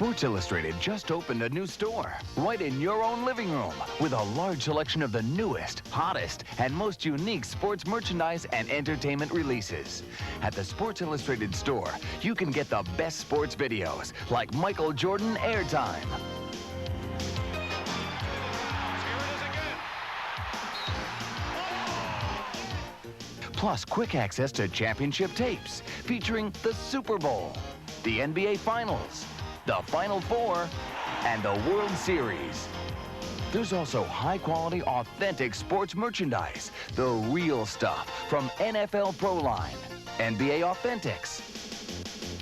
Sports Illustrated just opened a new store right in your own living room with a large selection of the newest, hottest, and most unique sports merchandise and entertainment releases. At the Sports Illustrated store, you can get the best sports videos like Michael Jordan Airtime. Plus quick access to championship tapes featuring the Super Bowl, the NBA Finals, the Final Four, and the World Series. There's also high-quality, authentic sports merchandise, the real stuff from NFL Pro Line, NBA Authentics,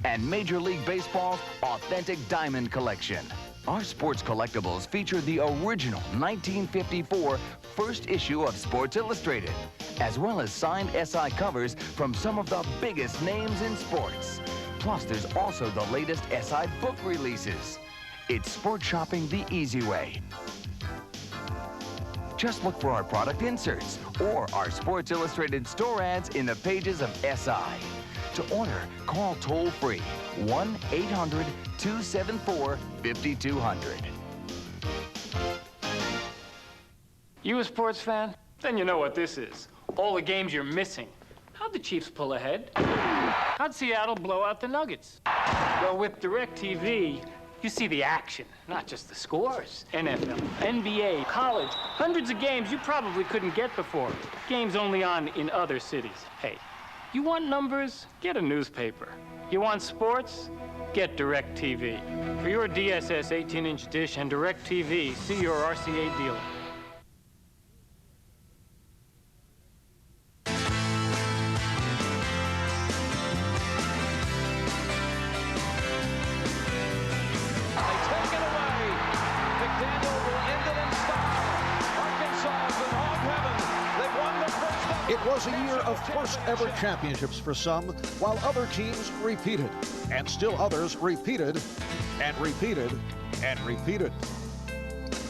and Major League Baseball's Authentic Diamond Collection. Our sports collectibles feature the original 1954 first issue of Sports Illustrated, as well as signed SI covers from some of the biggest names in sports. Plus, there's also the latest SI book releases. It's sport shopping the easy way. Just look for our product inserts or our Sports Illustrated store ads in the pages of SI. To order, call toll-free 1-800-274-5200. You a sports fan? Then you know what this is. All the games you're missing. How'd the Chiefs pull ahead? How'd Seattle blow out the Nuggets? Well, with DirecTV, you see the action, not just the scores. NFL, NBA, college, hundreds of games you probably couldn't get before. Games only on in other cities. Hey, you want numbers? Get a newspaper. You want sports? Get DirecTV. For your DSS 18-inch dish and DirecTV, see your RCA dealer. It was a year of first-ever championships for some, while other teams repeated, and still others repeated, and repeated, and repeated.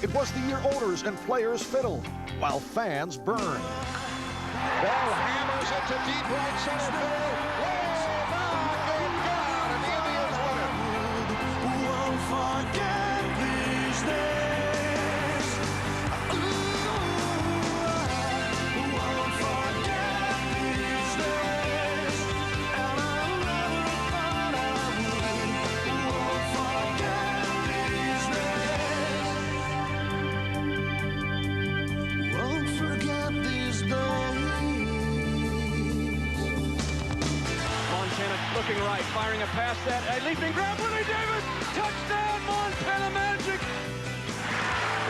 It was the year owners and players fiddled, while fans burned. Ball hammers it to deep right center field. Oh, my good God, and the Indians win it. Won't forget these days. Looking right, firing a pass that a leaping grab, Willie Davis, touchdown, Montana Magic.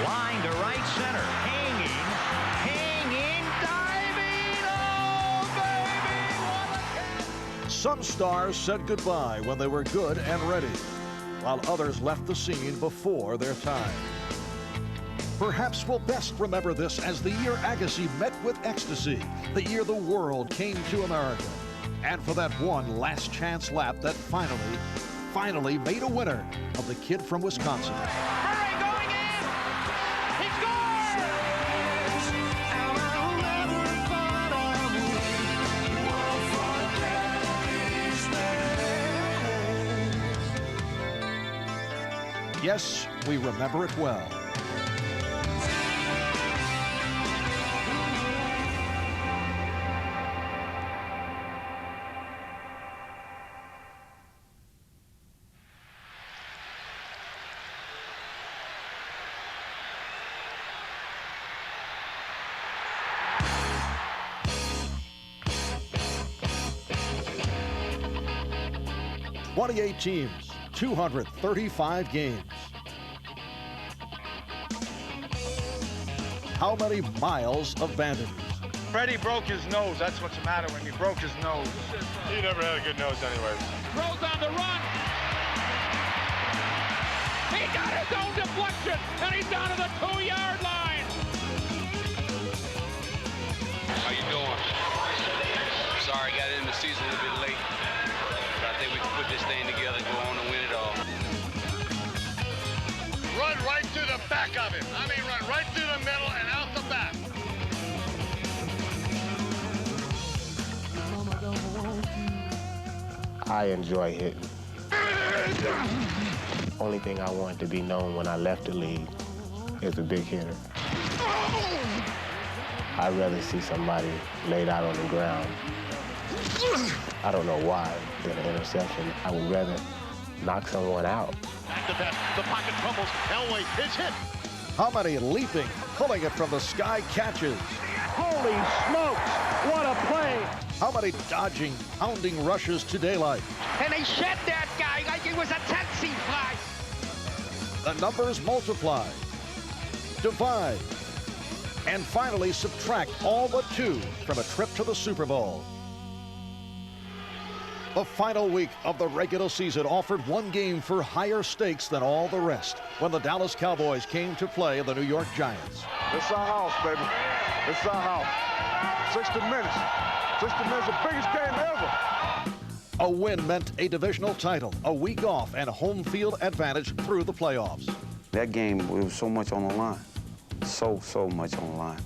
Line to right center, hanging, diving, oh baby, what a catch! Some stars said goodbye when they were good and ready, while others left the scene before their time. Perhaps we'll best remember this as the year Agassi met with ecstasy, the year the world came to America. And for that one last chance lap that finally made a winner of the kid from Wisconsin. Murray going in! He scores! Yes, we remember it well. "28 teams, 235 games. How many miles of bandages? Freddie broke his nose. That's what's the matter when he broke his nose. He never had a good nose anyways. Throws on the run. He got his own deflection, and he's down to the 2-yard line. How you doing? Sorry, got in the season a little bit late. But I think we can put this thing together and go on and win it all. Run right through the back of him. I mean, run right through the middle and out the back. I enjoy hitting. Only thing I wanted to be known when I left the league is a big hitter. I'd rather see somebody laid out on the ground, I don't know why, than an interception. I would rather knock someone out. Back to Best. The pocket crumbles. Elway is hit. How many leaping, pulling it from the sky catches? Holy smokes! What a play! How many dodging, pounding rushes to daylight? And they shed that guy like he was a taxi fly. The numbers multiply, divide, and finally subtract all but 2 from a trip to the Super Bowl. The final week of the regular season offered one game for higher stakes than all the rest when the Dallas Cowboys came to play the New York Giants. It's our house, baby. It's our house. 60 minutes. 60 minutes, the biggest game ever. A win meant a divisional title, a week off, and home field advantage through the playoffs. That game, it was so much on the line. So much on the line.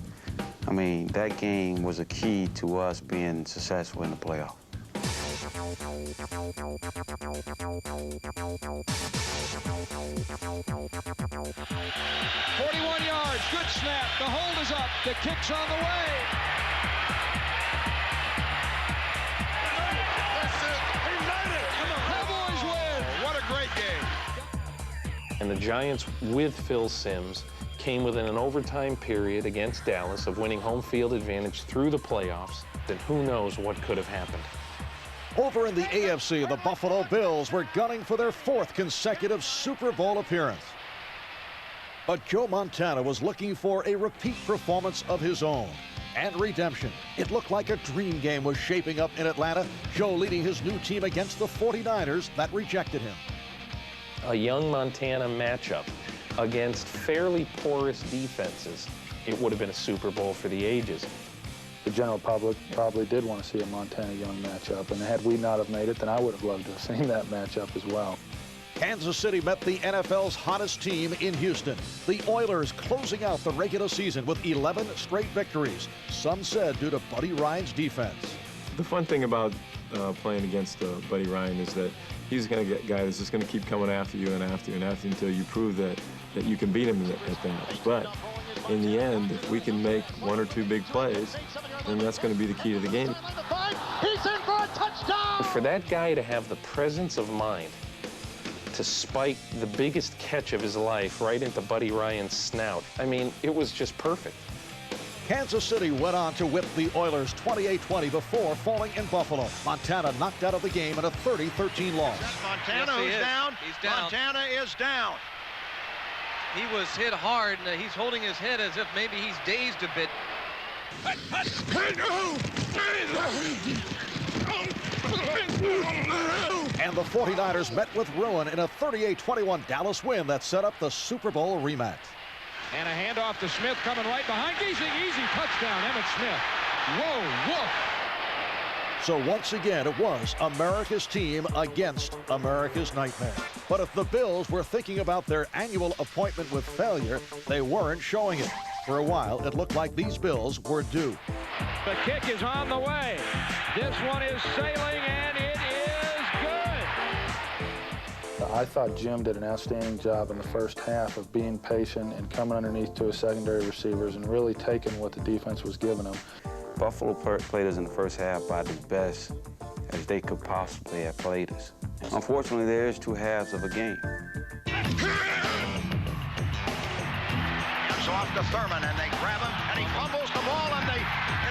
I mean, that game was a key to us being successful in the playoffs. 41 yards, good snap. The hold is up. The kick's on the way. That's it. He made it. Cowboys win. What a great game. And the Giants, with Phil Simms, came within an overtime period against Dallas of winning home field advantage through the playoffs. Then who knows what could have happened. Over in the AFC, the Buffalo Bills were gunning for their 4th consecutive Super Bowl appearance. But Joe Montana was looking for a repeat performance of his own and redemption. It looked like a dream game was shaping up in Atlanta, Joe leading his new team against the 49ers that rejected him. A young Montana matchup against fairly porous defenses. It would have been a Super Bowl for the ages. The general public probably did want to see a Montana-Young matchup, and had we not have made it, then I would have loved to have seen that matchup as well. Kansas City met the NFL's hottest team in Houston. The Oilers closing out the regular season with 11 straight victories, some said due to Buddy Ryan's defense. The fun thing about playing against Buddy Ryan is that he's going to get a guy that's just going to keep coming after you and after you and after you until you prove that you can beat him at that. But in the end, if we can make 1 or 2 big plays, then that's going to be the key to the game. He's in for a touchdown. For that guy to have the presence of mind to spike the biggest catch of his life right into Buddy Ryan's snout, I mean, it was just perfect. Kansas City went on to whip the Oilers 28-20 before falling in Buffalo. Montana knocked out of the game in a 30-13 loss. Montana who's down. He's down. Montana is down. He was hit hard, and he's holding his head as if maybe he's dazed a bit. And the 49ers met with ruin in a 38-21 Dallas win that set up the Super Bowl rematch. And a handoff to Smith coming right behind. Easy touchdown, Emmitt Smith. Whoa, woof. So once again, it was America's team against America's nightmare. But if the Bills were thinking about their annual appointment with failure, they weren't showing it. For a while, it looked like these Bills were due. The kick is on the way. This one is sailing, and it is good. I thought Jim did an outstanding job in the first half of being patient and coming underneath to his secondary receivers and really taking what the defense was giving them. Buffalo played us in the first half about as best as they could possibly have played us. Unfortunately, there is 2 halves of a game. Comes off to Thurman, and they grab him, and he fumbles the ball, and it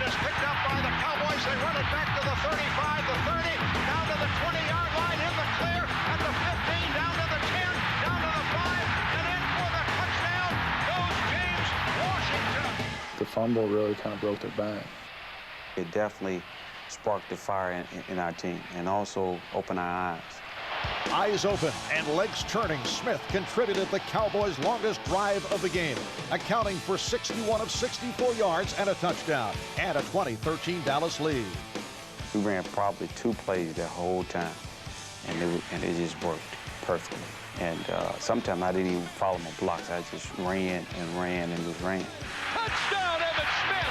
is picked up by the Cowboys. They run it back to the 35, the 30, down to the 20-yard line, in the clear, at the 15, down to the 10, down to the 5, and in for the touchdown goes James Washington. The fumble really kind of broke their back. It definitely sparked the fire in our team and also opened our eyes. Eyes open and legs turning, Smith contributed the Cowboys' longest drive of the game, accounting for 61 of 64 yards and a touchdown, and a 20-13 Dallas lead. We ran probably 2 plays the whole time, and it just worked perfectly. And sometimes I didn't even follow my blocks. I just ran and ran and just ran. Touchdown, Emmitt Smith!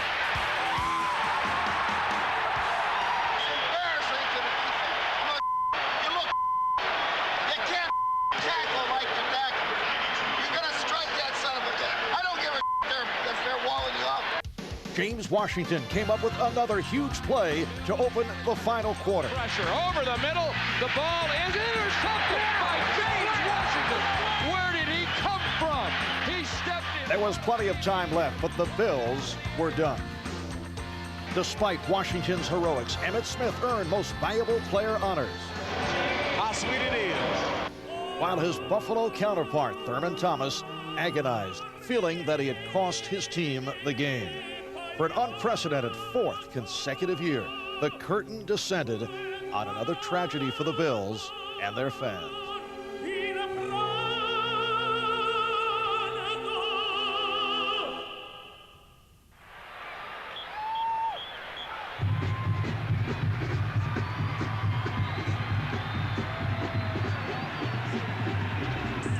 Embarrassing to the defense. You can't tackle like the James Washington came up with another huge play to open the final quarter. Pressure over the middle. The ball is intercepted by James Washington. Where did he come from? He stepped in. There was plenty of time left, but the Bills were done. Despite Washington's heroics, Emmitt Smith earned Most Valuable Player honors. How sweet it is. While his Buffalo counterpart, Thurman Thomas, agonized, feeling that he had cost his team the game. For an unprecedented fourth consecutive year, the curtain descended on another tragedy for the Bills and their fans.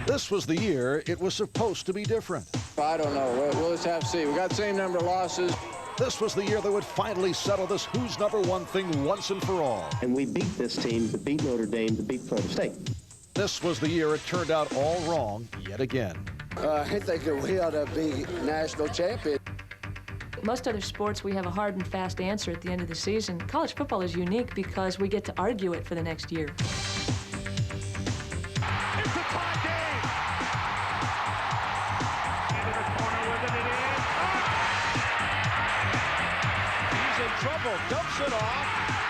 This was the year it was supposed to be different. I don't know. We'll just have to see. We got the same number of losses. This was the year that would finally settle this who's number one thing once and for all. And we beat this team to beat Notre Dame, to beat Florida State. This was the year it turned out all wrong yet again. I think that we ought to be national champion. Most other sports, we have a hard and fast answer at the end of the season. College football is unique because we get to argue it for the next year. Trouble, dumps it off,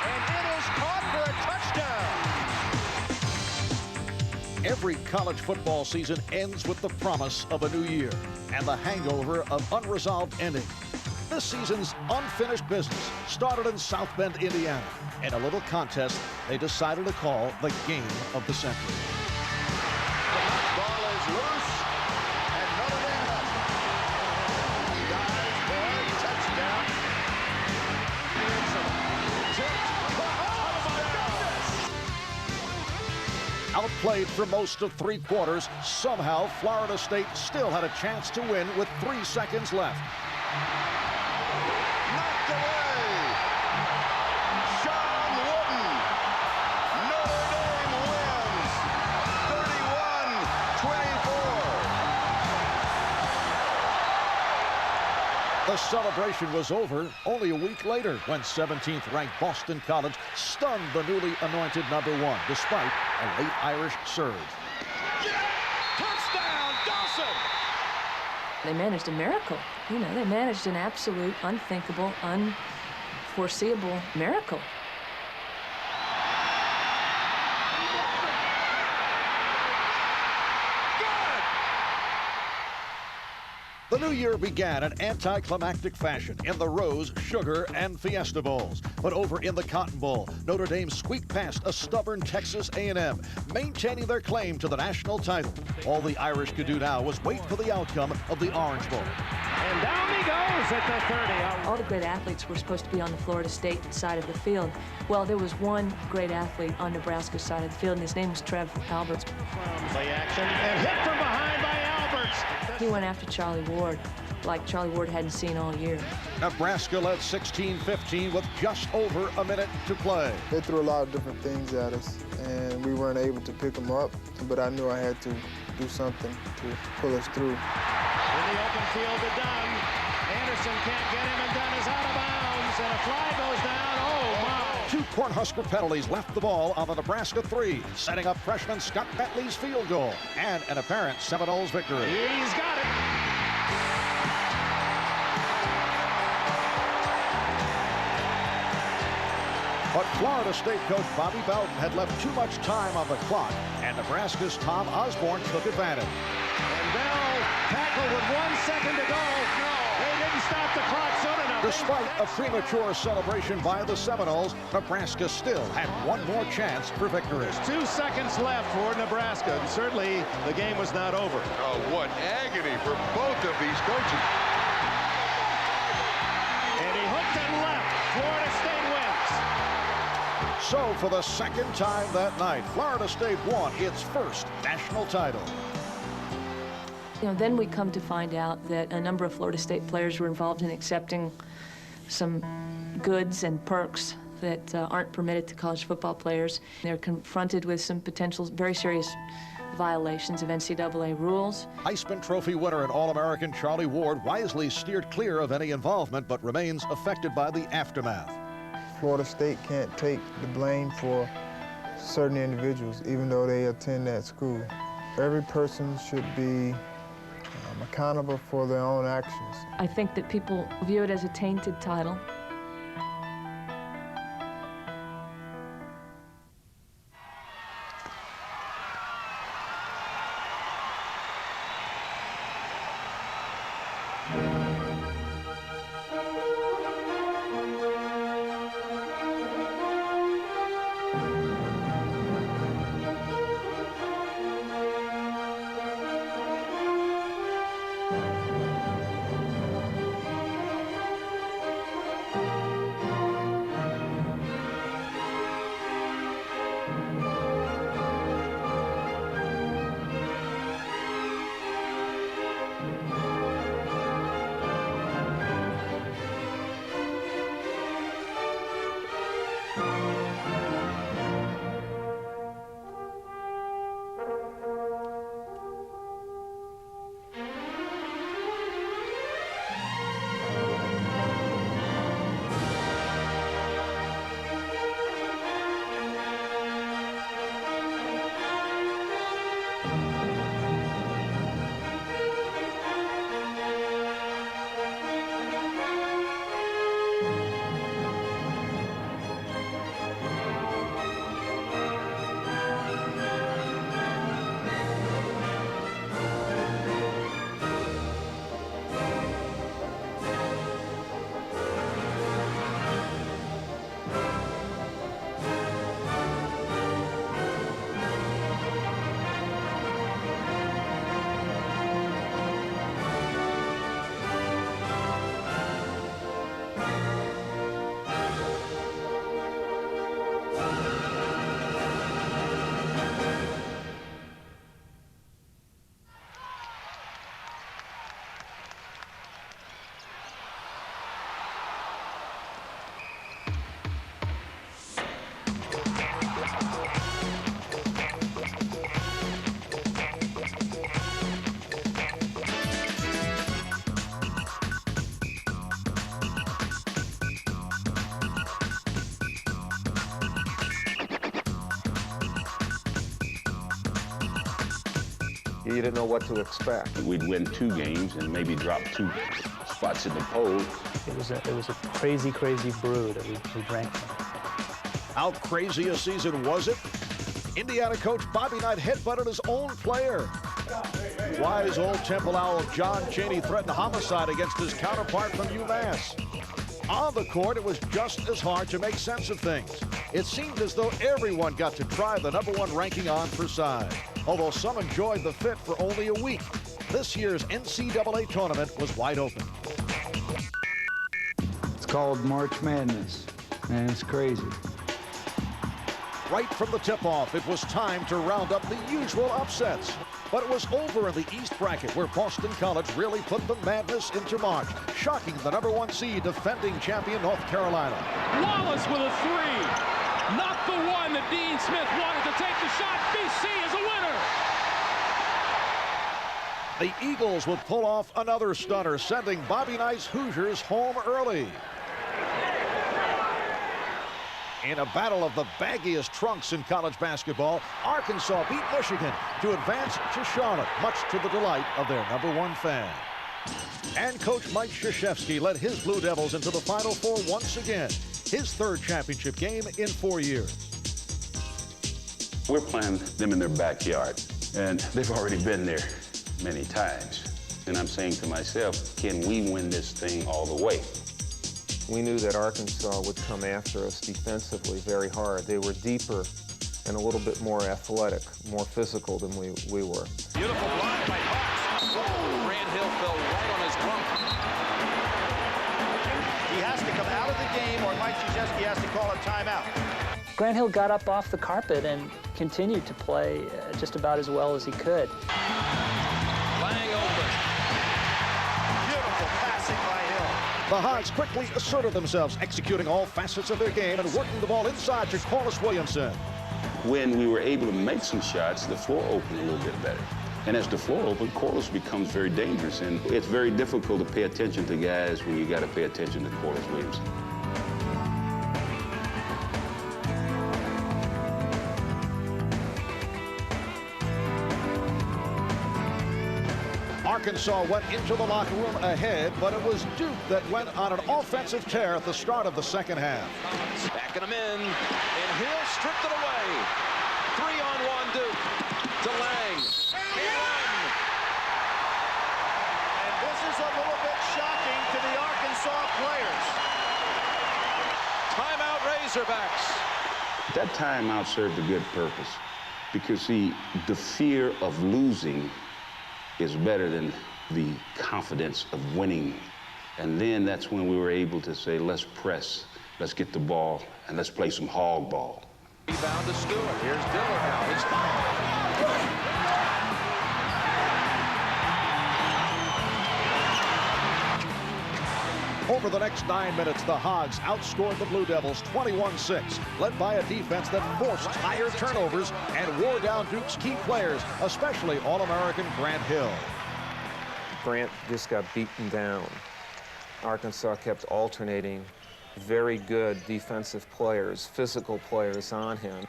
and it is caught for a touchdown. Every college football season ends with the promise of a new year and the hangover of unresolved ending. This season's unfinished business started in South Bend, Indiana, in a little contest they decided to call the Game of the Century. The ball is loose, and Notre Dame has it. Dives, boy, touchdown. Outplayed for most of three quarters, somehow Florida State still had a chance to win with 3 seconds left. Knocked away. Sean Wooden. Notre Dame wins 31-24. The celebration was over only a week later when 17th-ranked Boston College stunned the newly anointed number one despite a late Irish surge. Touchdown, Dawson! They managed a miracle. You know, they managed an absolute, unthinkable, unforeseeable miracle. The new year began in anticlimactic fashion in the Rose, Sugar, and Fiesta Bowls. But over in the Cotton Bowl, Notre Dame squeaked past a stubborn Texas A&M, maintaining their claim to the national title. All the Irish could do now was wait for the outcome of the Orange Bowl. And down he goes at the 30. All the great athletes were supposed to be on the Florida State side of the field. Well, there was one great athlete on Nebraska's side of the field, and his name was Trev Alberts. Play action and hit from behind by Alberts. He went after Charlie Ward like Charlie Ward hadn't seen all year. Nebraska led 16-15 with just over a minute to play. They threw a lot of different things at us, and we weren't able to pick them up, but I knew I had to do something to pull us through. In the open field to Dunn. Anderson can't get him, and Dunn is out of bounds, and a fly goes down. Oh, my. 2 Cornhusker penalties left the ball on the Nebraska 3, setting up freshman Scott Bentley's field goal and an apparent Seminoles victory. He's got it. But Florida State coach Bobby Bowden had left too much time on the clock, and Nebraska's Tom Osborne took advantage. And Bell tackled with 1 second to go. No, they didn't stop the clock soon enough. Despite a premature celebration by the Seminoles, Nebraska still had one more chance for victory. There's 2 seconds left for Nebraska, and certainly the game was not over. Oh, what agony for both of these coaches. And he hooked and left. Florida State wins. So for the second time that night, Florida State won its first national title. You know, then we come to find out that a number of Florida State players were involved in accepting some goods and perks that aren't permitted to college football players. They're confronted with some potential very serious violations of NCAA rules. Heisman Trophy winner and All-American Charlie Ward wisely steered clear of any involvement but remains affected by the aftermath. Florida State can't take the blame for certain individuals, even though they attend that school. Every person should be accountable for their own actions. I think that people view it as a tainted title. You didn't know what to expect. We'd win 2 games and maybe drop 2 spots in the poll. It was a crazy, crazy brew that we drank from. How crazy a season was it? Indiana coach Bobby Knight headbutted his own player. Wise old Temple Owl John Chaney threatened homicide against his counterpart from UMass. On the court, it was just as hard to make sense of things. It seemed as though everyone got to try the #1 ranking on for size, although some enjoyed the fit for only a week. This year's NCAA tournament was wide open. It's called March Madness, and it's crazy. Right from the tip-off, it was time to round up the usual upsets. But it was over in the East bracket where Boston College really put the madness into march, shocking the #1 seed defending champion North Carolina. Wallace with a 3. Not the one that Dean Smith wanted to take the shot. BC is a winner. The Eagles would pull off another stunner, sending Bobby Knight's Hoosiers home early. In a battle of the baggiest trunks in college basketball, Arkansas beat Michigan to advance to Charlotte, much to the delight of their #1 fan. And Coach Mike Krzyzewski led his Blue Devils into the Final Four once again, his 3rd championship game in 4 years. We're playing them in their backyard, and they've already been there many times. And I'm saying to myself, can we win this thing all the way? We knew that Arkansas would come after us defensively very hard. They were deeper and a little bit more athletic, more physical than we were. Beautiful block by Hawks. Grant Hill fell right on his bump. He has to come out of the game or Mike Krzyzewski has to call a timeout. Grant Hill got up off the carpet and continued to play just about as well as he could. Lang open. Beautiful passing by Hill. The Hogs quickly asserted themselves, executing all facets of their game and working the ball inside to Corliss Williamson. when we were able to make some shots, the floor opened a little bit better. And as the floor opens, Corliss becomes very dangerous. And it's very difficult to pay attention to guys when you got to pay attention to Corliss Williamson. Arkansas went into the locker room ahead, but it was Duke that went on an offensive tear at the start of the second half. Backing him in, and Hill stripped it away. 3-on-1 Duke to Lang. He won. And this is a little bit shocking to the Arkansas players. Timeout Razorbacks. That timeout served a good purpose because, see, the fear of losing is better than the confidence of winning. And then that's when we were able to say, let's press, let's get the ball, and let's play some hog ball. Rebound to Stewart. Here's Diller now. He's fouled. Over the next 9 minutes, the Hogs outscored the Blue Devils 21-6, led by a defense that forced higher turnovers and wore down Duke's key players, especially All-American Grant Hill. Grant just got beaten down. Arkansas kept alternating very good defensive players, physical players on him.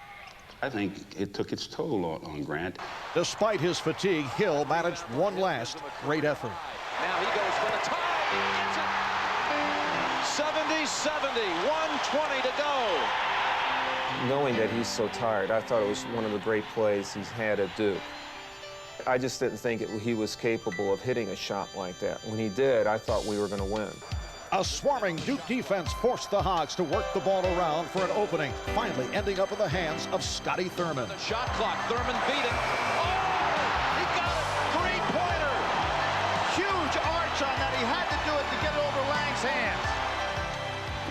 I think it took its toll on Grant. Despite his fatigue, Hill managed one last great effort. Now he goes for the tie. 70-70, 1:20 to go. Knowing that he's so tired, I thought it was one of the great plays he's had at Duke. I just didn't think he was capable of hitting a shot like that. When he did, I thought we were going to win. A swarming Duke defense forced the Hogs to work the ball around for an opening, finally ending up in the hands of Scotty Thurman. The shot clock, Thurman beat it. Oh, he got it, three-pointer. Huge arch on that. He had to do it to get it over Lang's hands.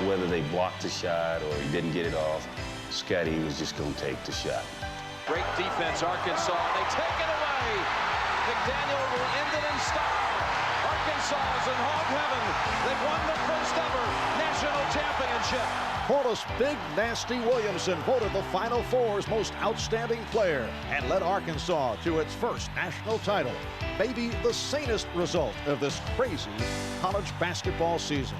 Whether they blocked the shot or he didn't get it off, Scotty was just going to take the shot. Great defense, Arkansas. They take it away. McDaniel will end it in style. Arkansas is in hog heaven. They've won the first ever national championship. Corliss Big Nasty Williamson voted the Final Four's most outstanding player and led Arkansas to its first national title. Maybe the sanest result of this crazy college basketball season.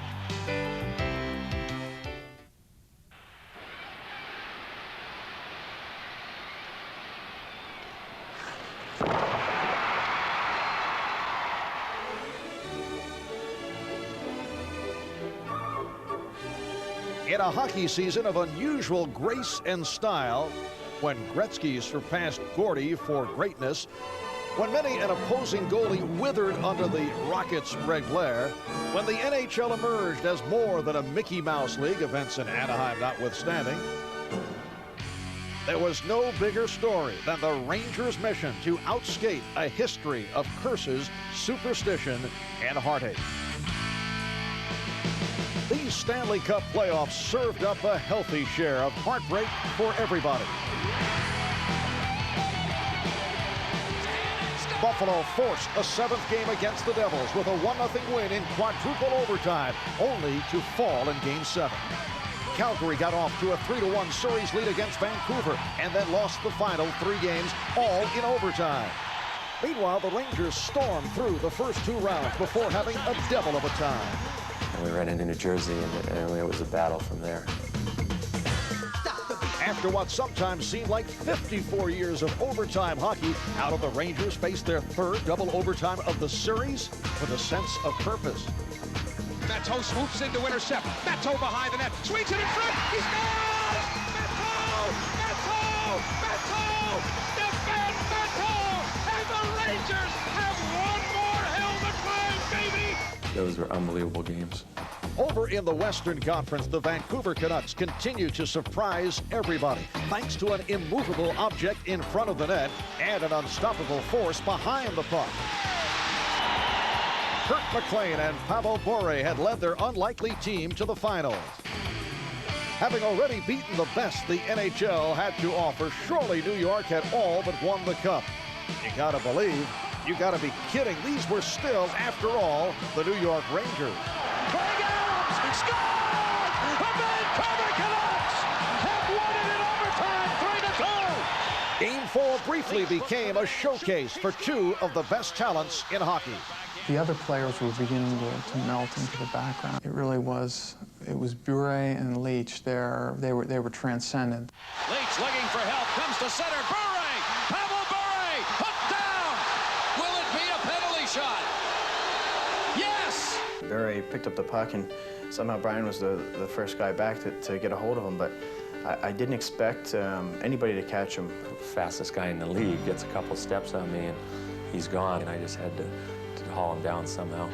In a hockey season of unusual grace and style, when Gretzky surpassed Gordy for greatness, when many an opposing goalie withered under the Rockets' red glare, when the NHL emerged as more than a Mickey Mouse League, events in Anaheim notwithstanding, there was no bigger story than the Rangers' mission to outskate a history of curses, superstition, and heartache. These Stanley Cup playoffs served up a healthy share of heartbreak for everybody. Buffalo forced a seventh game against the Devils with a 1-0 win in quadruple overtime, only to fall in Game 7. Calgary got off to a 3-1 series lead against Vancouver and then lost the final 3 games, all in overtime. Meanwhile, the Rangers stormed through the first 2 rounds before having a devil of a time. We ran into New Jersey, and it was a battle from there. After what sometimes seemed like 54 years of overtime hockey, out of the Rangers faced their 3rd double overtime of the series with a sense of purpose. Matteau swoops in to intercept. Matteau behind the net. Swings it in front. He scores! Matteau! Matteau! Matteau! Defend Matteau! And the Rangers have one more hill to climb, baby! Those were unbelievable games. Over in the Western Conference, the Vancouver Canucks continue to surprise everybody, thanks to an immovable object in front of the net and an unstoppable force behind the puck. Kurt McLean and Pavel Bure had led their unlikely team to the finals. Having already beaten the best the NHL had to offer, surely New York had all but won the cup. You gotta believe, you gotta be kidding, these were still, after all, the New York Rangers. Craig Adams scored! The Vancouver Canucks have won it in overtime, 3-2. quickly became a showcase for two of the best talents in hockey. The other players were beginning to melt into the background. It really was, it was Bure and Leach. They were transcendent. Leach looking for help, comes to center, Bure! Pavel Bure! Hooked down! Will it be a penalty shot? Yes! Bure picked up the puck, and somehow Brian was the first guy back to get a hold of him, but I didn't expect anybody to catch him. Fastest guy in the league gets a couple steps on me, and he's gone, and I just had to haul him down somehow.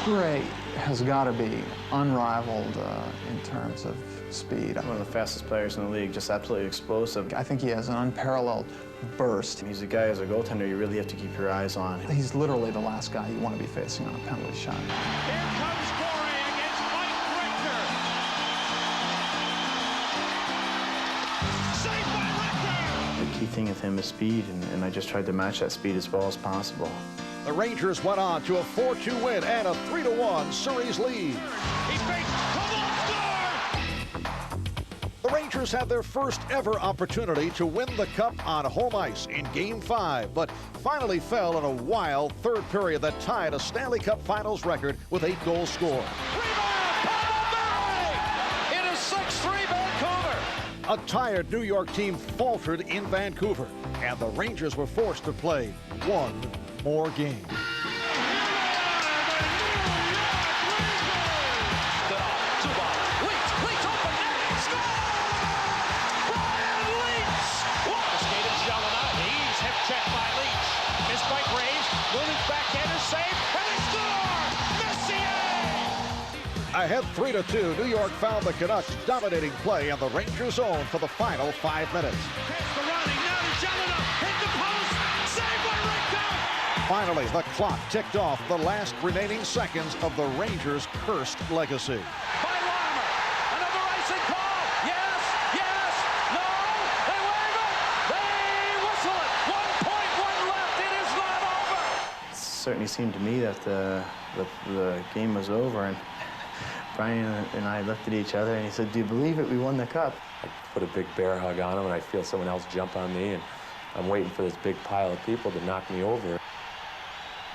Bure has got to be unrivaled in terms of speed. One of the fastest players in the league, just absolutely explosive. I think he has an unparalleled burst. He's a guy, as a goaltender, you really have to keep your eyes on. He's literally the last guy you want to be facing on a penalty shot. Here comes Bure against Mike Richter. Saved by Richter! The key thing with him is speed, and I just tried to match that speed as well as possible. The Rangers went on to a 4-2 win and a 3-1 series lead. He fakes, come on, score! The Rangers had their first ever opportunity to win the Cup on home ice in Game 5, but finally fell in a wild third period that tied a Stanley Cup Finals record with 8 goals scored. It is 6-3 Vancouver. A tired New York team faltered in Vancouver, and the Rangers were forced to play one more game. Ahead 3-2, New York found the Canucks dominating play in the Rangers zone for the final 5 minutes. Finally, the clock ticked off the last remaining seconds of the Rangers' cursed legacy. It certainly seemed to me that the game was over, and Brian and I looked at each other, and he said, "Do you believe it? We won the Cup." I put a big bear hug on him, and I feel someone else jump on me, and I'm waiting for this big pile of people to knock me over.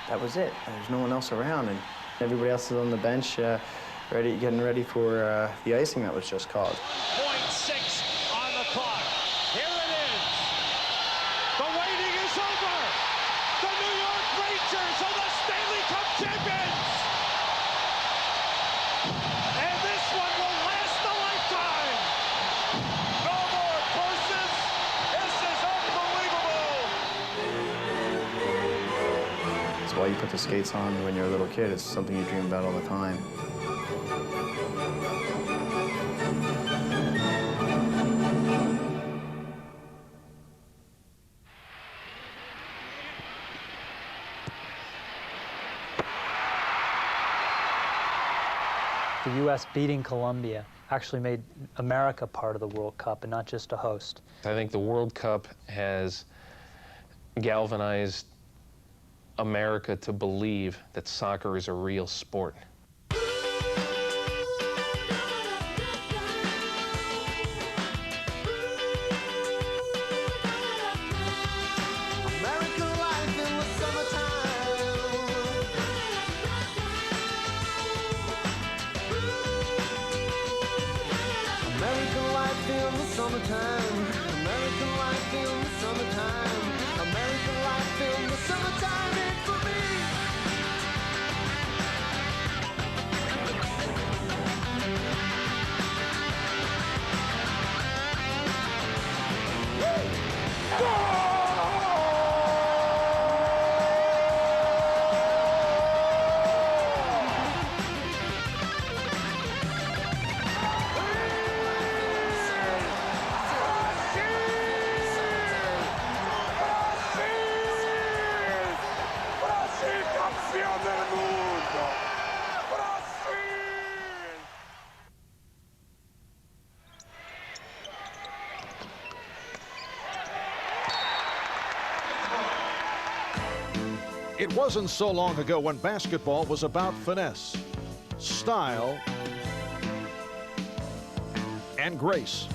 That was it. There's no one else around, and everybody else is on the bench getting ready for the icing that was just called. 0.6 on the clock. Here it is. The waiting is over. The New York Rangers are the Stanley Cup champions. And this one will last a lifetime. No more curses. This is unbelievable. That's why you put the skates on when you're a little kid. It's something you dream about all the time. The U.S. beating Colombia actually made America part of the World Cup and not just a host. I think the World Cup has galvanized America to believe that soccer is a real sport. It wasn't so long ago when basketball was about finesse, style, and grace.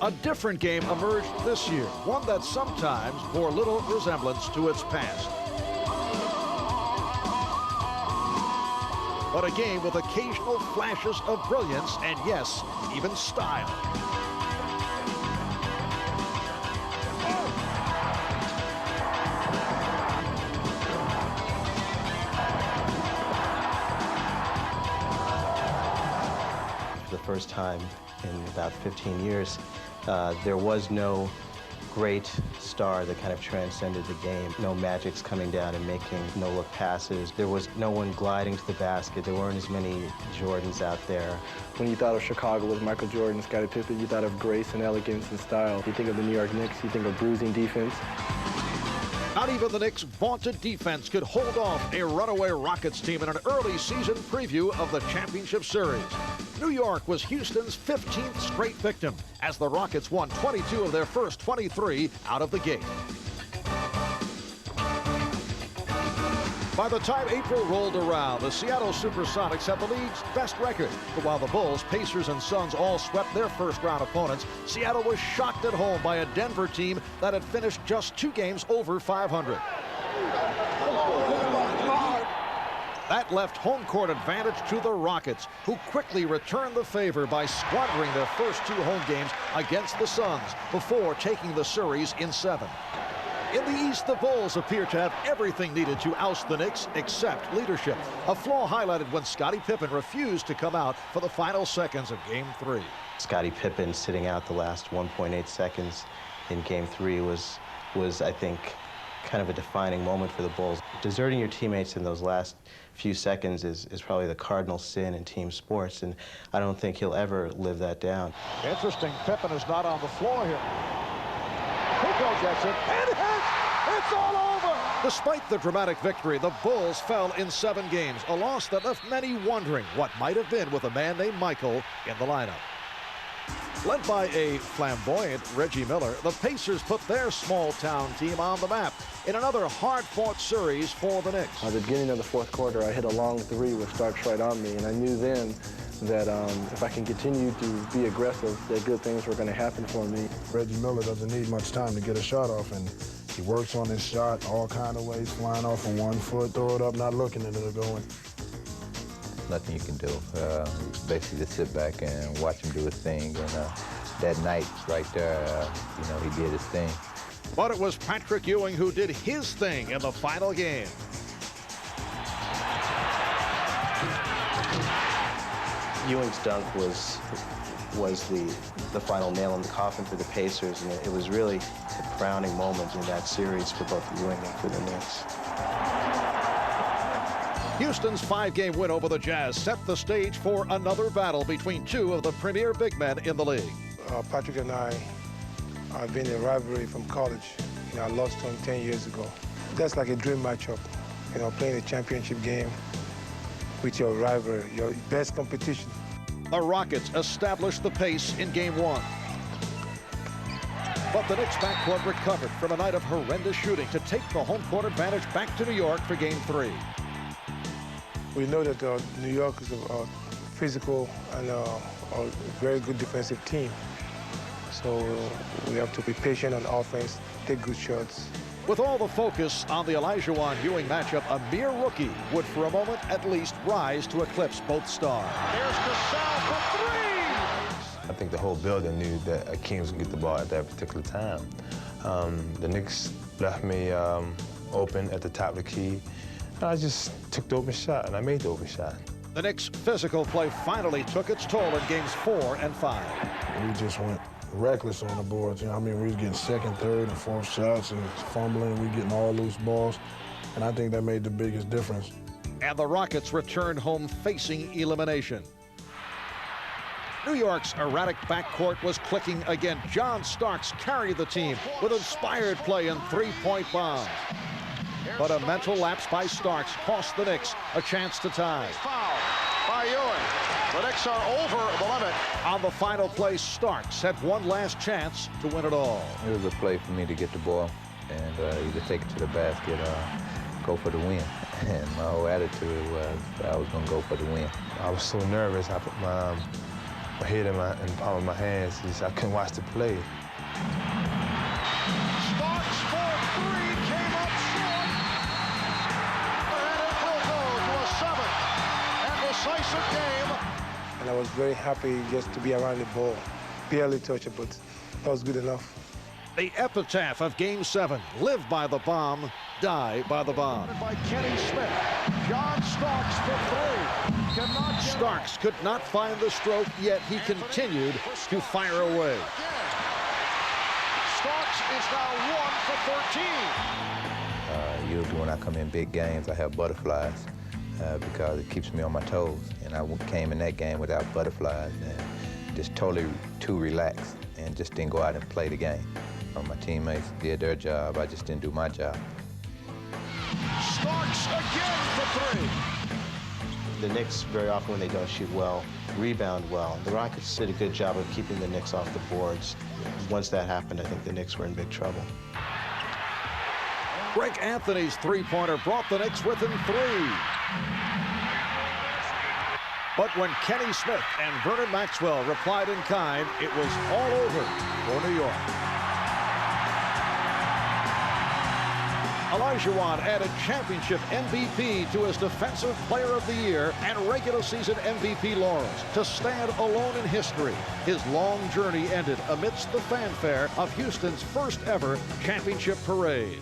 A different game emerged this year, one that sometimes bore little resemblance to its past. But a game with occasional flashes of brilliance and, yes, even style. For the first time in about 15 years, there was no great star that kind of transcended the game. No Magic's coming down and making no-look passes. There was no one gliding to the basket. There weren't as many Jordans out there. When you thought of Chicago with Michael Jordan and Scottie Pippen, you thought of grace and elegance and style. You think of the New York Knicks, you think of bruising defense. Not even the Knicks' vaunted defense could hold off a runaway Rockets team in an early season preview of the championship series. New York was Houston's 15th straight victim as the Rockets won 22 of their first 23 out of the gate. By the time April rolled around, the Seattle Supersonics had the league's best record. But while the Bulls, Pacers, and Suns all swept their first-round opponents, Seattle was shocked at home by a Denver team that had finished just 2 games over 500. That left home court advantage to the Rockets, who quickly returned the favor by squandering their first 2 home games against the Suns before taking the series in 7. In the East, the Bulls appear to have everything needed to oust the Knicks except leadership, a flaw highlighted when Scottie Pippen refused to come out for the final seconds of Game 3. Scottie Pippen sitting out the last 1.8 seconds in Game 3 was, I think, kind of a defining moment for the Bulls. Deserting your teammates in those last few seconds is probably the cardinal sin in team sports, and I don't think he'll ever live that down. Interesting, Pippen is not on the floor here. Pico gets it, and it hits! It's all over! Despite the dramatic victory, the Bulls fell in 7 games, a loss that left many wondering what might have been with a man named Michael in the lineup. Led by a flamboyant Reggie Miller, the Pacers put their small-town team on the map in another hard-fought series for the Knicks. At the beginning of the fourth quarter, I hit a long 3 with Starks right on me, and I knew then that if I can continue to be aggressive, that good things were going to happen for me. Reggie Miller doesn't need much time to get a shot off, and he works on his shot all kind of ways, flying off of 1 foot, throw it up, not looking, and it'll go in. Nothing you can do. Basically just sit back and watch him do his thing, and that night right there, you know, he did his thing. But it was Patrick Ewing who did his thing in the final game. Ewing's dunk was the final nail in the coffin for the Pacers, and it was really the crowning moment in that series for both Ewing and for the Knicks. Houston's 5-game win over the Jazz set the stage for another battle between 2 of the premier big men in the league. Patrick and I have been in a rivalry from college. You know, I lost to him 10 years ago. That's like a dream matchup, you know, playing a championship game with your rival, your best competition. The Rockets established the pace in Game 1. But the Knicks backcourt recovered from a night of horrendous shooting to take the home court advantage back to New York for Game 3. We know that New York is a physical and a very good defensive team. So we have to be patient on offense, take good shots. With all the focus on the Elijah-Ewing matchup, a mere rookie would for a moment at least rise to eclipse both stars. Here's Cassell for 3! I think the whole building knew that Akeem was going to get the ball at that particular time. The Knicks left me open at the top of the key. I just took the open shot, and I made the open shot. The Knicks' physical play finally took its toll in Games 4 and 5. We just went reckless on the boards. You know, I mean, we was getting 2nd, 3rd, and 4th shots and fumbling. We getting all loose balls, and I think that made the biggest difference. And the Rockets returned home facing elimination. New York's erratic backcourt was clicking again. John Starks carried the team with inspired play and 3-point bombs. But a mental lapse by Starks cost the Knicks a chance to tie. Foul by Ewing. The Knicks are over the limit. On the final play, Starks had one last chance to win it all. It was a play for me to get the ball and either take it to the basket or go for the win. And my whole attitude was I was going to go for the win. I was so nervous. I put my head in the palm of my hands. I couldn't watch the play. Starks for three, came up short. And it will go to a 7th and decisive game. And I was very happy just to be around the ball. Barely touch it, but that was good enough. The epitaph of Game 7, live by the bomb, die by the bomb. By Kenny Smith. John Starks for three. Starks could not find the stroke, yet he continued to fire away. Starks is now 1 for 13. Usually when I come in big games, I have butterflies because it keeps me on my toes. And I came in that game without butterflies and just totally too relaxed and just didn't go out and play the game. My teammates did their job. I just didn't do my job. Starks again for three. The Knicks, very often when they don't shoot well, rebound well. The Rockets did a good job of keeping the Knicks off the boards. Once that happened, I think the Knicks were in big trouble. Greg Anthony's three-pointer brought the Knicks within 3. But when Kenny Smith and Vernon Maxwell replied in kind, it was all over for New York. Olajuwon added championship MVP to his Defensive Player of the Year and regular season MVP laurels to stand alone in history. His long journey ended amidst the fanfare of Houston's first ever championship parade.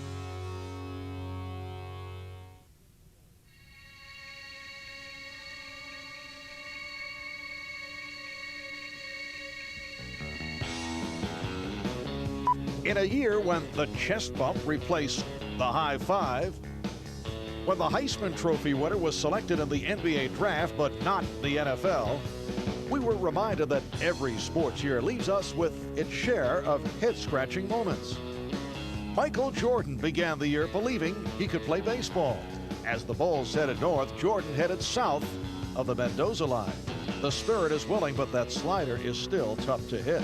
In a year when the chest bump replaced the high five, when the Heisman Trophy winner was selected in the NBA draft but not the NFL, we were reminded that every sports year leaves us with its share of head-scratching moments. Michael Jordan began the year believing he could play baseball. As the Bulls headed north, Jordan headed south of the Mendoza line. The spirit is willing, but that slider is still tough to hit.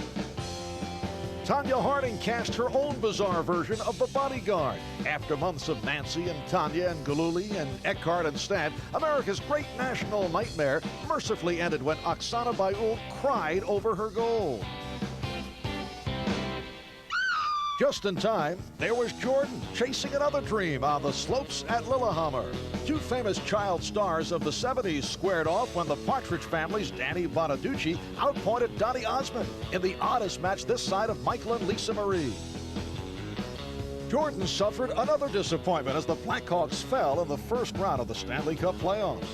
Tanya Harding cast her own bizarre version of The Bodyguard. After months of Nancy and Tanya and Gillooly and Eckhart and Stan, America's great national nightmare mercifully ended when Oksana Bayul cried over her goal. Just in time, there was Jordan chasing another dream on the slopes at Lillehammer. Two famous child stars of the 70s squared off when the Partridge Family's Danny Bonaducci outpointed Donny Osmond in the oddest match this side of Michael and Lisa Marie. Jordan suffered another disappointment as the Blackhawks fell in the first round of the Stanley Cup playoffs.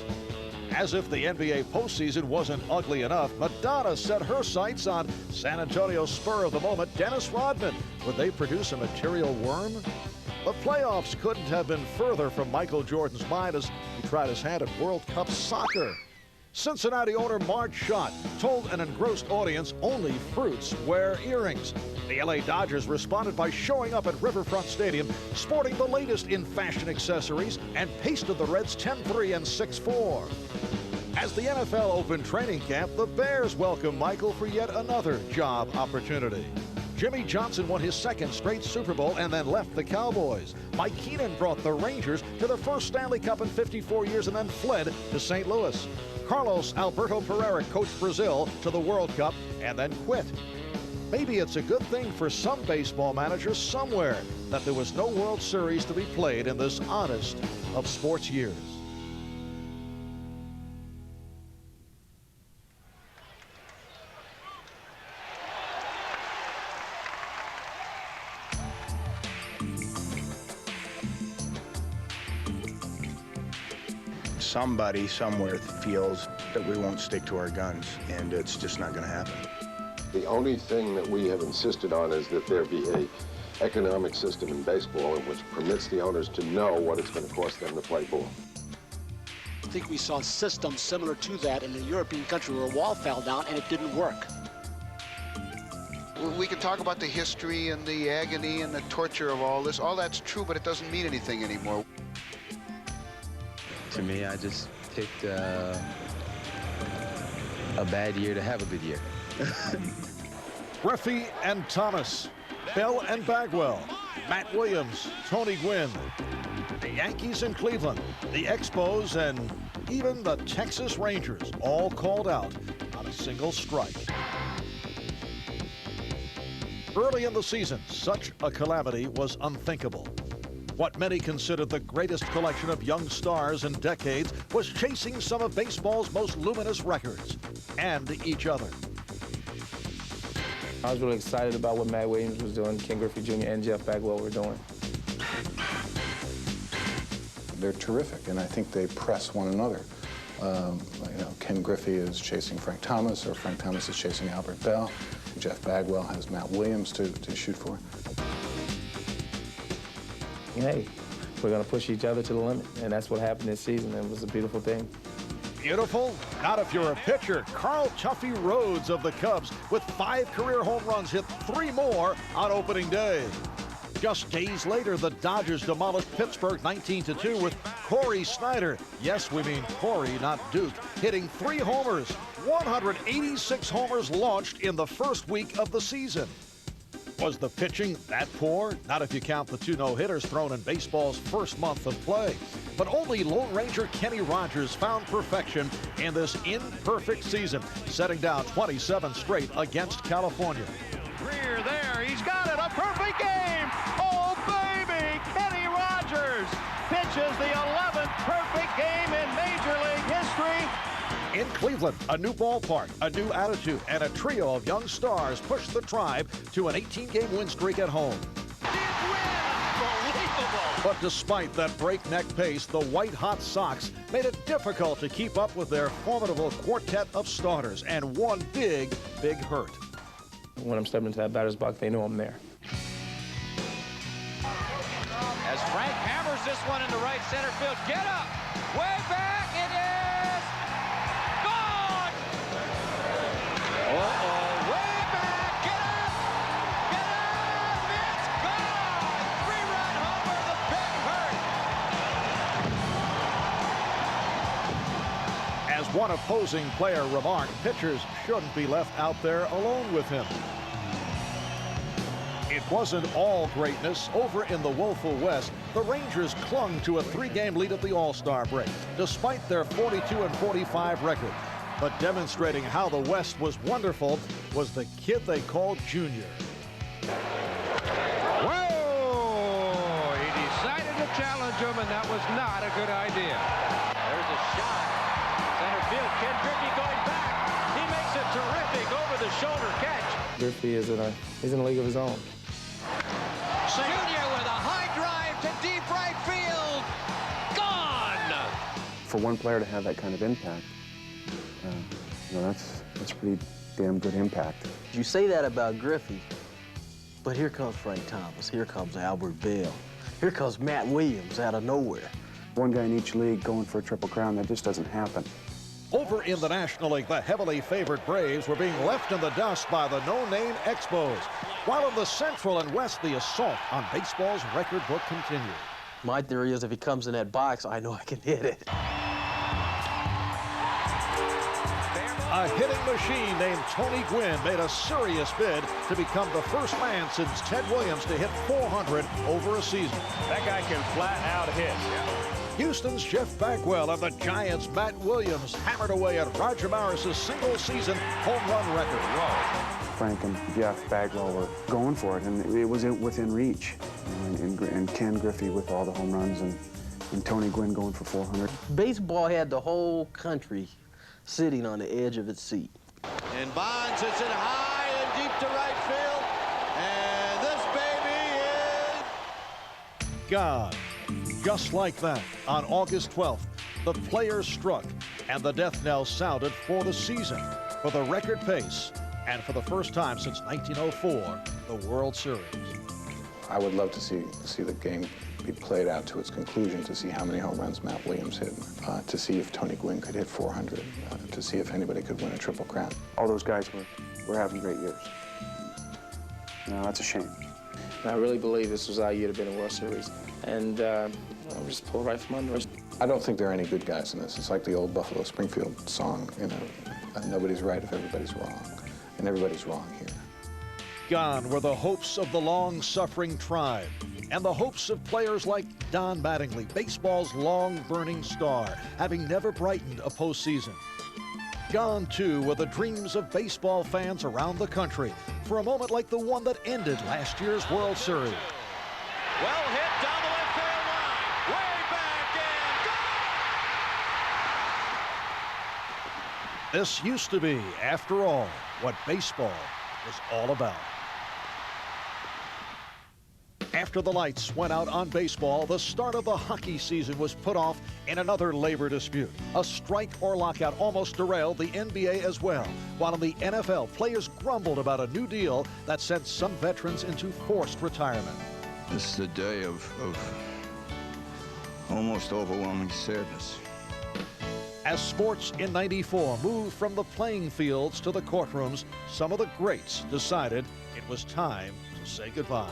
As if the NBA postseason wasn't ugly enough, Madonna set her sights on San Antonio's spur of the moment, Dennis Rodman. Would they produce a material worm? The playoffs couldn't have been further from Michael Jordan's mind as he tried his hand at World Cup soccer. Cincinnati owner Marge Schott told an engrossed audience only fruits wear earrings. The LA Dodgers responded by showing up at Riverfront Stadium, sporting the latest in fashion accessories, and pasted the Reds 10-3 and 6-4. As the NFL opened training camp, the Bears welcomed Michael for yet another job opportunity. Jimmy Johnson won his second straight Super Bowl and then left the Cowboys. Mike Keenan brought the Rangers to their first Stanley Cup in 54 years and then fled to St. Louis. Carlos Alberto Pereira coached Brazil to the World Cup and then quit. Maybe it's a good thing for some baseball managers somewhere that there was no World Series to be played in this oddest of sports years. Somebody somewhere feels that we won't stick to our guns, and it's just not going to happen. The only thing that we have insisted on is that there be an economic system in baseball in which permits the owners to know what it's going to cost them to play ball. I think we saw systems similar to that in a European country where a wall fell down and it didn't work. We can talk about the history and the agony and the torture of all this. All that's true, but it doesn't mean anything anymore. To me, I just picked a bad year to have a good year. Griffey and Thomas, Bell and Bagwell, Matt Williams, Tony Gwynn, the Yankees in Cleveland, the Expos, and even the Texas Rangers all called out on a single strike. Early in the season, such a calamity was unthinkable. What many considered the greatest collection of young stars in decades was chasing some of baseball's most luminous records and each other. I was really excited about what Matt Williams was doing, Ken Griffey Jr. and Jeff Bagwell were doing. They're terrific, and I think they press one another. Ken Griffey is chasing Frank Thomas, or Frank Thomas is chasing Albert Bell. Jeff Bagwell has Matt Williams to shoot for. Hey, we're going to push each other to the limit, and that's what happened this season. It was a beautiful thing. Beautiful? Not if you're a pitcher. Carl "Chuffy" Rhodes of the Cubs, with 5 career home runs, hit 3 more on opening day. Just days later, the Dodgers demolished Pittsburgh 19-2 with Corey Snyder. Yes, we mean Corey, not Duke, hitting 3 homers. 186 homers launched in the first week of the season. Was the pitching that poor? Not if you count the 2 no-hitters thrown in baseball's first month of play. But only Lone Ranger Kenny Rogers found perfection in this imperfect season, setting down 27 straight against California. Greer there, he's got it, a perfect game! Oh, baby, Kenny Rogers pitches the 11th perfect game in Major League history. In Cleveland, a new ballpark, a new attitude, and a trio of young stars pushed the Tribe to an 18-game win streak at home. But despite that breakneck pace, the white-hot Sox made it difficult to keep up with their formidable quartet of starters, and one big, big hurt. When I'm stepping into that batter's box, they know I'm there. As Frank hammers this one into right center field, get up, way back, it is gone! Uh-oh, way back, get up, it's gone! 3-run homer, the big hurt! As one opposing player remarked, pitchers shouldn't be left out there alone with him. It wasn't all greatness. Over in the woeful West, the Rangers clung to a 3-game lead at the All-Star break, despite their 42-45 record. But demonstrating how the West was wonderful was the kid they called Junior. Whoa! He decided to challenge him, and that was not a good idea. There's a shot. Center field, Ken Griffey going back. He makes a terrific over-the-shoulder catch. Griffey is he's in a league of his own. Junior with a high drive to deep right field. Gone! For one player to have that kind of impact, that's pretty damn good impact. You say that about Griffey, but here comes Frank Thomas. Here comes Albert Bell. Here comes Matt Williams out of nowhere. One guy in each league going for a Triple Crown, that just doesn't happen. Over in the National League, the heavily favored Braves were being left in the dust by the no-name Expos. While in the Central and West, the assault on baseball's record book continued. My theory is if he comes in that box, I know I can hit it. A hitting machine named Tony Gwynn made a serious bid to become the first man since Ted Williams to hit 400 over a season. That guy can flat out hit. Houston's Jeff Bagwell and the Giants' Matt Williams hammered away at Roger Maris's single-season home run record. Whoa. Frank and Jeff Bagwell were going for it, and it was within reach. And Ken Griffey with all the home runs, and Tony Gwynn going for 400. Baseball had the whole country sitting on the edge of its seat. And Bonds hits it high and deep to right field. And this baby is gone. Just like that, on August 12th, the players struck, and the death knell sounded for the season, for the record pace, and for the first time since 1904, the World Series. I would love to see the game be played out to its conclusion, to see how many home runs Matt Williams hit, to see if Tony Gwynn could hit 400, to see if anybody could win a Triple Crown. All those guys were having great years. No, that's a shame. And I really believe this was our year to be in the World Series. And I'll just pull right from under us. I don't think there are any good guys in this. It's like the old Buffalo Springfield song, nobody's right if everybody's wrong. And everybody's wrong here. Gone were the hopes of the long-suffering Tribe, and the hopes of players like Don Mattingly, baseball's long-burning star, having never brightened a postseason. Gone too were the dreams of baseball fans around the country for a moment like the one that ended last year's World Series. Well hit down the left field line. Way back and This used to be, after all, what baseball was all about. After the lights went out on baseball, the start of the hockey season was put off in another labor dispute. A strike or lockout almost derailed the NBA as well, while in the NFL, players grumbled about a new deal that sent some veterans into forced retirement. This is a day of almost overwhelming sadness. As sports in '94 moved from the playing fields to the courtrooms, some of the greats decided it was time to say goodbye.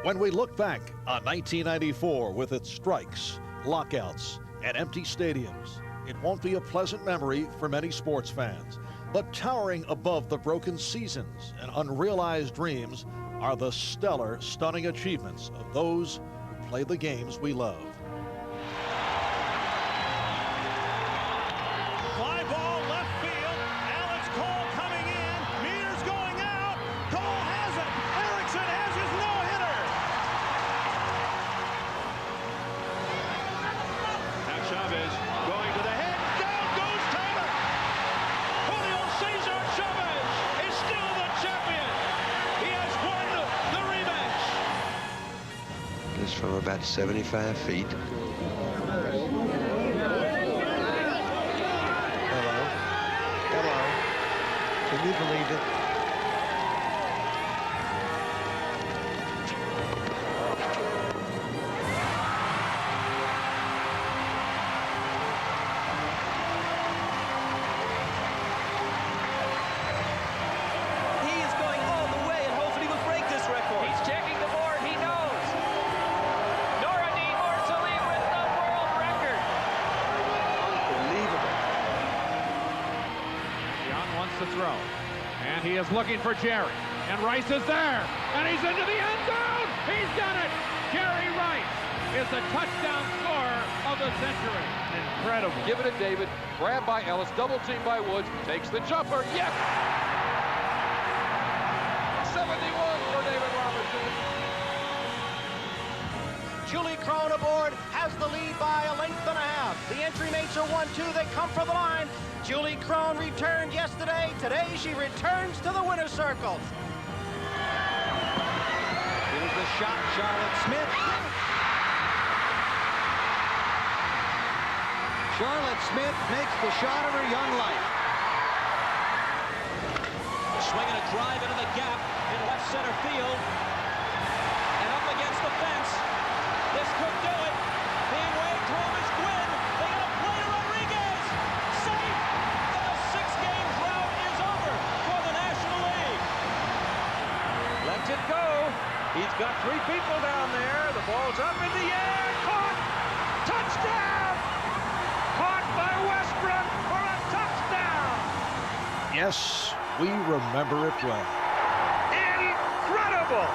When we look back on 1994 with its strikes, lockouts, and empty stadiums, it won't be a pleasant memory for many sports fans. But towering above the broken seasons and unrealized dreams are the stellar, stunning achievements of those who play the games we love. fly ball left field. Alex Cole coming in. Meters going out. Cole has it. Erickson has his no-hitter. Now Chavez going to the head. Down goes Taylor. Julio Cesar Chavez is still the champion. He has won the rematch. It's from about 75 feet. Can you believe it? He is going all the way and hopefully will break this record. He's checking the board. He knows. Noradine Morsalim with the world record. Unbelievable. Young wants to throw, and he is looking for Jerry, and Rice is there, and he's into the end zone. He's done it. Jerry Rice is the touchdown scorer of the century. Incredible. Give it to David, grabbed by Ellis, double teamed by Woods, takes the jumper, yes! 71 for David Robertson. Julie Crone aboard, has the lead by a length and a half. The entry mates are 1-2. They come for the line. Julie Crone returned yesterday. Today she returns to the winner's circle. Here's the shot, Charlotte Smith. Charlotte Smith makes the shot of her young life. Swinging a drive into the gap in left center field. And up against the fence. This could do it. Being waved home is Gwynn. They got a play to Rodriguez. Safe. The six-game drought is over for the National League. Lets it go. He's got three people down there. The ball's up in the air. Caught. Touchdown. Caught by Westbrook for a touchdown. Yes, we remember it well. Incredible.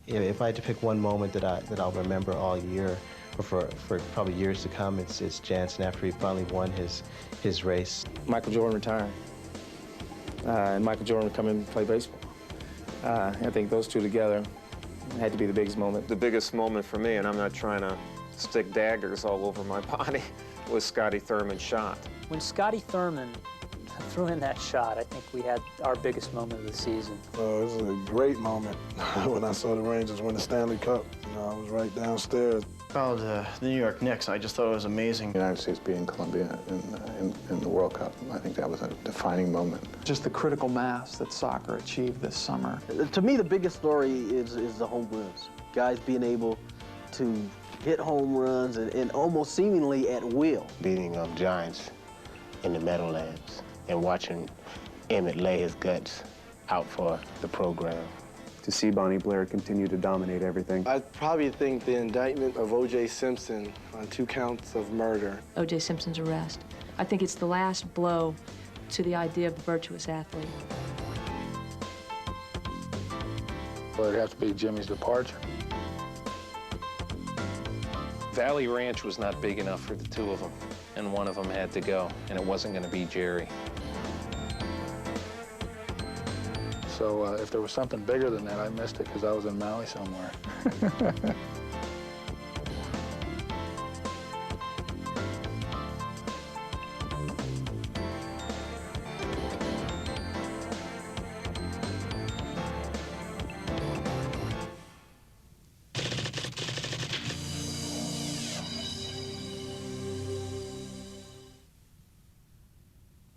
If I had to pick one moment that I'll remember all year, or for probably years to come, it's Jansen after he finally won his race. Michael Jordan retiring. And Michael Jordan would come in and play baseball. I think those two together had to be the biggest moment. The biggest moment for me, and I'm not trying to stick daggers all over my body, was Scotty Thurman's shot. When Scotty Thurman threw in that shot, I think we had our biggest moment of the season. It was a great moment when I saw the Rangers win the Stanley Cup. You know, I was right downstairs. About the New York Knicks, I just thought it was amazing. The United States beating Colombia in the World Cup, I think that was a defining moment. Just the critical mass that soccer achieved this summer. To me, the biggest story is the home runs. Guys being able to hit home runs and almost seemingly at will. Beating Giants in the Meadowlands and watching Emmett lay his guts out for the program. To see Bonnie Blair continue to dominate everything. I probably think the indictment of O.J. Simpson on 2 counts of murder. O.J. Simpson's arrest. I think it's the last blow to the idea of the virtuous athlete. Well, it'd have to be Jimmy's departure. Valley Ranch was not big enough for the two of them, and one of them had to go, and it wasn't going to be Jerry. So if there was something bigger than that, I missed it because I was in Maui somewhere.